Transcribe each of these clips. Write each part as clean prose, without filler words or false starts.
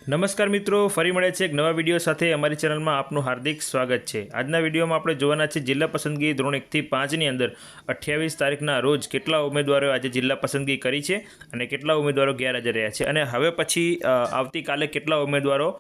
નમસ્કાર મિત્રો, ફરી મળે છે એક નવા વિડીયો સાથે અમારી ચેનલમાં આપનું હાર્દિક સ્વાગત છે। આજના વિડીયોમાં આપણે જોવાના છે જિલ્લા પસંદગી ધોરણ 1 થી 5 ની અંદર 28 તારીખના રોજ કેટલા ઉમેદવારોએ આજે જિલ્લા પસંદગી કરી છે અને કેટલા ઉમેદવારો ગેરહાજર રહ્યા છે અને હવે પછી આવતીકાલે કેટલા ઉમેદવારો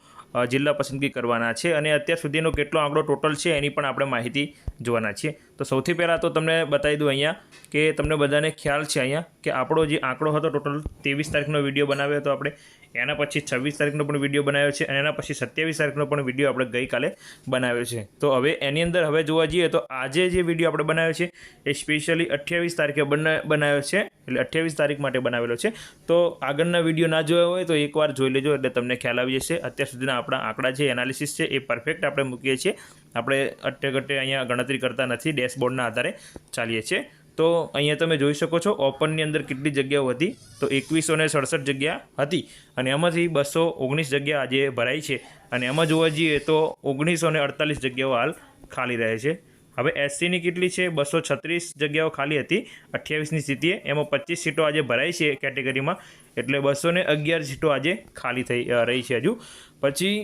જિલ્લા પસંદગી કરવાના છે અને અત્યાર સુધીનો કેટલો આંકડો ટોટલ છે એની પણ આપણે માહિતી જોવાના છીએ। તો સૌથી પહેલાં તો તમને બતાવી દઉં અહીંયા કે તમને બધાને ખ્યાલ છે અહીંયા કે આપણો જે આંકડો હતો ટોટલ 23 તારીખનો વિડીયો બનાવ્યો હતો આપણે, એના પછી 26 તારીખનો પણ વિડીયો બનાવ્યો છે અને એના પછી 27 તારીખનો પણ વિડીયો આપણે ગઈકાલે બનાવ્યો છે। તો હવે એની અંદર હવે જોવા જઈએ તો આજે જે વિડીયો આપણે બનાવ્યો છે એ સ્પેશિયલી 28 તારીખે બનાવ્યો છે, એટલે 28 તારીખ માટે બનાવેલો છે। તો આગળના વિડીયો ના જોયા હોય તો એકવાર જોઈ લેજો એટલે તમને ખ્યાલ આવી જશે। અત્યાર સુધીના આપણા આંકડા છે, એનાલિસિસ છે એ પરફેક્ટ આપણે મૂકીએ છીએ, આપણે અટ્ટે અહીંયા ગણતરી કરતા નથી, ડેશબોર્ડના આધારે ચાલીએ છીએ। તો અહીંયા તમે જોઈ શકો છો ઓપનની અંદર કેટલી જગ્યાઓ હતી, તો 2167 જગ્યા હતી અને એમાંથી 219 જગ્યા આજે ભરાઈ છે અને એમાં જોવા જઈએ તો 1948 જગ્યાઓ હાલ ખાલી રહે છે। હવે એસસીની કેટલી છે? 236 જગ્યાઓ ખાલી હતી 28ની સ્થિતિએ, એમાં 25 સીટો આજે ભરાઈ છે કેટેગરીમાં, એટલે 211 સીટો આજે ખાલી થઈ રહી છે હજુ। પછી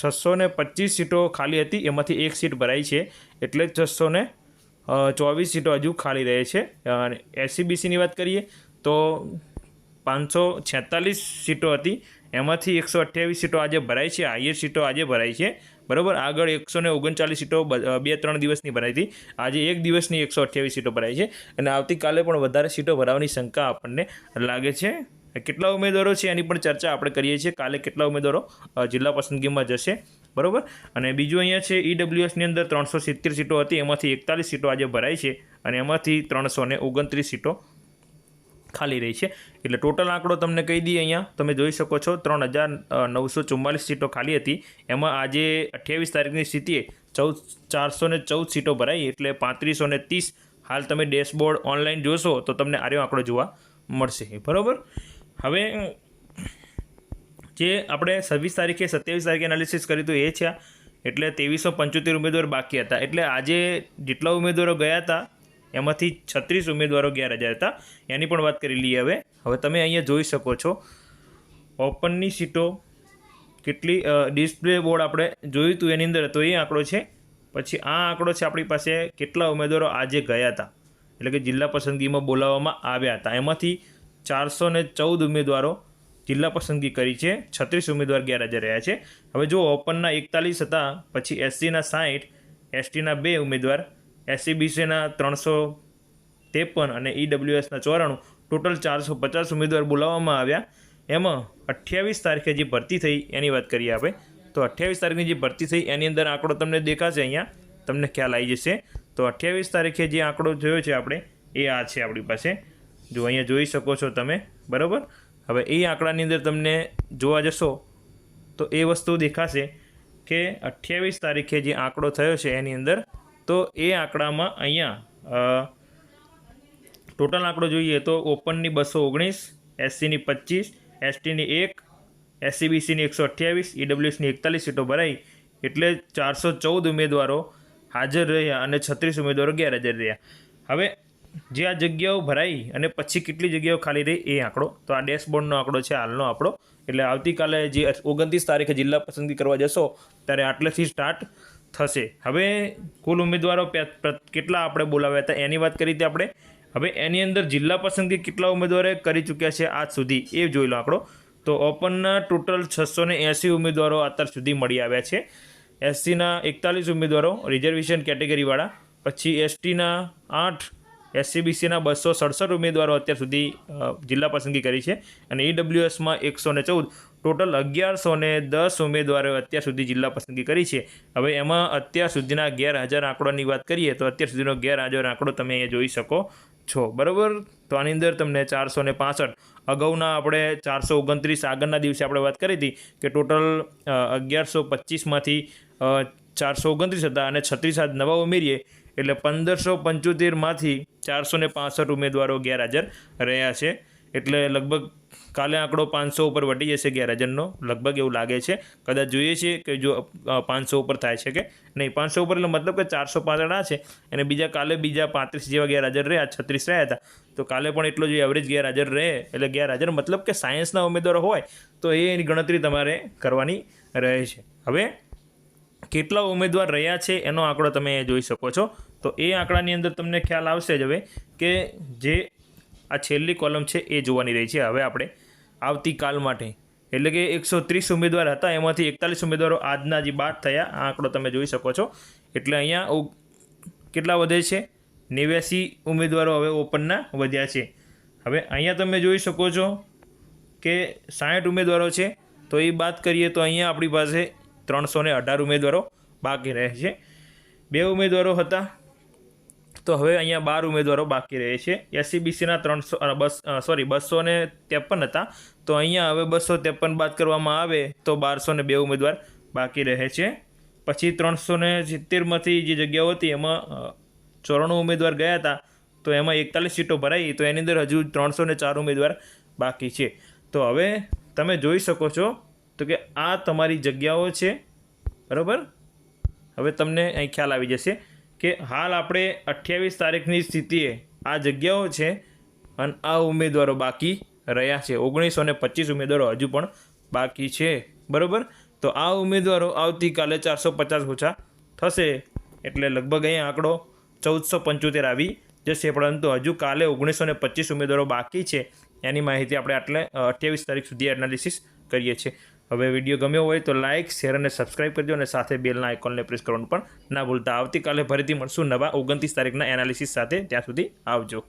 625 સીટો ખાલી હતી, એમાંથી એક સીટ ભરાઈ છે એટલે 624 સીટો હજુ ખાલી રહે છે। અને એસસીબીસીની વાત કરીએ તો 546 સીટો હતી, એમાંથી 128 સીટો આજે ભરાઈ છે, હાઈએર સીટો આજે ભરાઈ છે, બરાબર। આગળ 139 સીટો 2-3 દિવસની ભરાઈ હતી, આજે એક દિવસની 128 સીટો ભરાઈ છે અને આવતીકાલે પણ વધારે સીટો ભરાવાની શંકા આપણને લાગે છે। કેટલા ઉમેદવારો છે એની પણ ચર્ચા આપણે કરીએ છીએ, કાલે કેટલા ઉમેદવારો જિલ્લા પસંદગીમાં જશે, બરાબર। અને બીજું અહીંયા છે ઈડબ્લ્યુએસની અંદર 370 સીટો હતી, એમાંથી 41 સીટો આજે ભરાઈ છે અને એમાંથી 329 સીટો ખાલી રહી છે, એટલે ટોટલ આંકડો તમને કહી દઈએ। અહીંયા તમે જોઈ શકો છો 3944 સીટો ખાલી હતી, એમાં આજે 28 તારીખની સ્થિતિએ 414 સીટો ભરાઈ, એટલે 3530 હાલ તમે ડેશબોર્ડ ઓનલાઈન જોશો તો તમને આર્યો આંકડો જોવા મળશે, બરાબર। હવે જે આપણે 26 તારીખે 27 તારીખે એનાલિસિસ કર્યું હતું એ છે, એટલે 2375 ઉમેદવાર બાકી હતા, એટલે આજે જેટલા ઉમેદવારો ગયા હતા એમાંથી 36 ઉમેદવારો ગેરહાજર હતા, એની પણ વાત કરી લઈએ। હવે તમે અહીંયા જોઈ શકો છો ઓપનની સીટો કેટલી, ડિસ્પ્લે બોર્ડ આપણે જોયું હતું એની અંદર તો એ આંકડો છે। પછી આ આંકડો છે આપણી પાસે કેટલા ઉમેદવારો આજે ગયા હતા, એટલે કે જિલ્લા પસંદગીમાં બોલાવવામાં આવ્યા હતા, એમાંથી 414 ઉમેદવારો જિલ્લા પસંદગી કરી છે, 36 ઉમેદવાર ગેરહાજર રહ્યા છે। હવે જો ઓપનના 41 હતા, પછી એસસીના 60, એસટીના 2 ઉમેદવાર, એસસીબીસીના 353 અને ઈડબ્લ્યુએસના 94, ટોટલ 450 ઉમેદવાર બોલાવવામાં આવ્યા। એમાં 28 તારીખે જે ભરતી થઈ એની વાત કરીએ આપણે, તો 28 તારીખની જે ભરતી થઈ એની અંદર આંકડો તમને દેખાશે, અહીંયા તમને ખ્યાલ આવી જશે। તો 28 તારીખે જે આંકડો જોયો છે આપણે એ આ છે આપણી પાસે, જો અહીંયા જોઈ શકો છો તમે, બરાબર। હવે એ આંકડાની અંદર તમને જોવા જશો તો એ વસ્તુ દેખાશે કે 28 તારીખે જે આંકડો થયો છે એની અંદર, તો એ આંકડામાં અહીંયા ટોટલ આંકડો જોઈએ તો ઓપનની 219, એસસીની 25, એસટીની 1, એસસીબીસીની 128, ઈડબ્લ્યુએસની 41 સીટો ભરાઈ, એટલે 414 ઉમેદવારો હાજર રહ્યા અને 36 ઉમેદવારો ગેરહાજર રહ્યા। હવે જે આ જગ્યાઓ ભરાઈ અને પછી કેટલી જગ્યાઓ ખાલી રહી એ આંકડો, તો આ ડેશબોર્ડનો આંકડો છે હાલનો આંકડો, એટલે આવતીકાલે જે 29 તારીખે જિલ્લા પસંદગી કરવા જશો ત્યારે આટલેથી સ્ટાર્ટ થશે। હવે કુલ ઉમેદવારો કેટલા આપણે બોલાવ્યા હતા એની વાત કરી હતી આપણે। હવે એની અંદર જિલ્લા પસંદગી કેટલા ઉમેદવારે કરી ચૂક્યા છે આજ સુધી એ જોઈ લો આંકડો, તો ઓપનના ટોટલ 680 ઉમેદવારો અત્યાર સુધી મળી આવ્યા છે, એસસીના 41 ઉમેદવારો રિઝર્વેશન કેટેગરીવાળા, પછી એસટીના 8, એસસીબીસીના 267 ઉમેદવારો અત્યાર સુધી જિલ્લા પસંદગી કરી છે અને ઈડબ્લ્યુએસમાં 114, ટોટલ 1110 ઉમેદવારો અત્યાર સુધી જિલ્લા પસંદગી કરી છે। હવે એમાં અત્યાર સુધીના ગેરહાજર આંકડોની વાત કરીએ તો અત્યાર સુધીનો ગેરહાજર આંકડો તમે અહીંયા જોઈ શકો છો, બરાબર। તો આની અંદર તમને 465, અગાઉના આપણે 429 આગળના દિવસે આપણે વાત કરી હતી કે ટોટલ 1125માંથી 429 હતા અને 36 આજ નવા ઉમેરીએ એટલે 1575માંથી 465 ઉમેદવારો ગેરહાજર રહ્યા છે, એટલે લગભગ કાલે આંકડો 500 ઉપર વટી જશે ગેરહાજરનો, લગભગ એવું લાગે છે. કદાચ જોઈએ છીએ કે જો 500 ઉપર થાય છે કે નહીં. 500 ઉપર એટલે મતલબ કે 405 આંકડા છે અને કાલે બીજા 35 જેવા ગેરહાજર રહ્યા, 36 રહ્યા હતા. તો કાલે પણ એટલો જ એવરેજ ગેરહાજર રહે, એટલે ગેરહાજર મતલબ કે સાયન્સના ઉમેદવારો હોય તો એની ગણતરી તમારે કરવાની રહે છે. હવે કેટલા ઉમેદવાર રહ્યા છે એનો આંકડો તમે જોઈ શકો છો. તો એ આંકડાની અંદર તમને ખ્યાલ આવશે જ હવે કે જે આ છેલ્લી કોલમ છે એ જોવાની રહી છે હવે આપણે આવતીકાલ માટે. એટલે કે 130 ઉમેદવાર હતા, એમાંથી 41 ઉમેદવારો આજના જે બાદ થયા, આ આંકડો તમે જોઈ શકો છો. એટલે અહીંયા કેટલા વધે છે? 89 ઉમેદવારો હવે ઓપનના વધ્યા છે. હવે અહીંયા તમે જોઈ શકો છો કે 60 ઉમેદવારો છે, તો એ બાદ કરીએ તો અહીંયા આપણી પાસે 318 ઉમેદવારો બાકી રહે છે. 2 ઉમેદવારો હતા, તો હવે અહીંયા 12 ઉમેદવારો બાકી રહે છે. SCBCના 253 હતા, તો અહીંયા હવે 253 બાદ કરવામાં આવે તો 1202 ઉમેદવાર બાકી રહે છે. પછી 370માંથી જે જગ્યાઓ હતી એમાં 94 ઉમેદવાર ગયા હતા, તો એમાં 41 સીટો ભરાઈ, તો એની અંદર હજુ 304 ઉમેદવાર બાકી છે. તો હવે તમે જોઈ શકો છો તો કે આ તમારી જગ્યાઓ છે, બરાબર. હવે તમને અહીં ખ્યાલ આવી જશે કે હાલ આપણે 28 તારીખની સ્થિતિએ આ જગ્યાઓ છે અને આ ઉમેદવારો બાકી રહ્યા છે. 1925 ઉમેદવારો હજુ પણ બાકી છે, બરાબર. તો આ ઉમેદવારો આવતીકાલે 450 ઓછા થશે, એટલે લગભગ અહીં આંકડો 1475 આવી જશે. પરંતુ હજુ કાલે 1925 ઉમેદવારો બાકી છે, એની માહિતી આપણે 28 તારીખ સુધી એનાલિસિસ કરીએ છીએ. હવે વિડીયો ગમ્યો હોય તો લાઇક, શેર અને સબસ્ક્રાઈબ કરજો અને સાથે બેલના આઇકોનને પ્રેસ કરવાનું પણ ના ભૂલતા. આવતીકાલે ફરીથી મળશું નવા 29 તારીખના એનાલિસિસ સાથે. ત્યાં સુધી આવજો.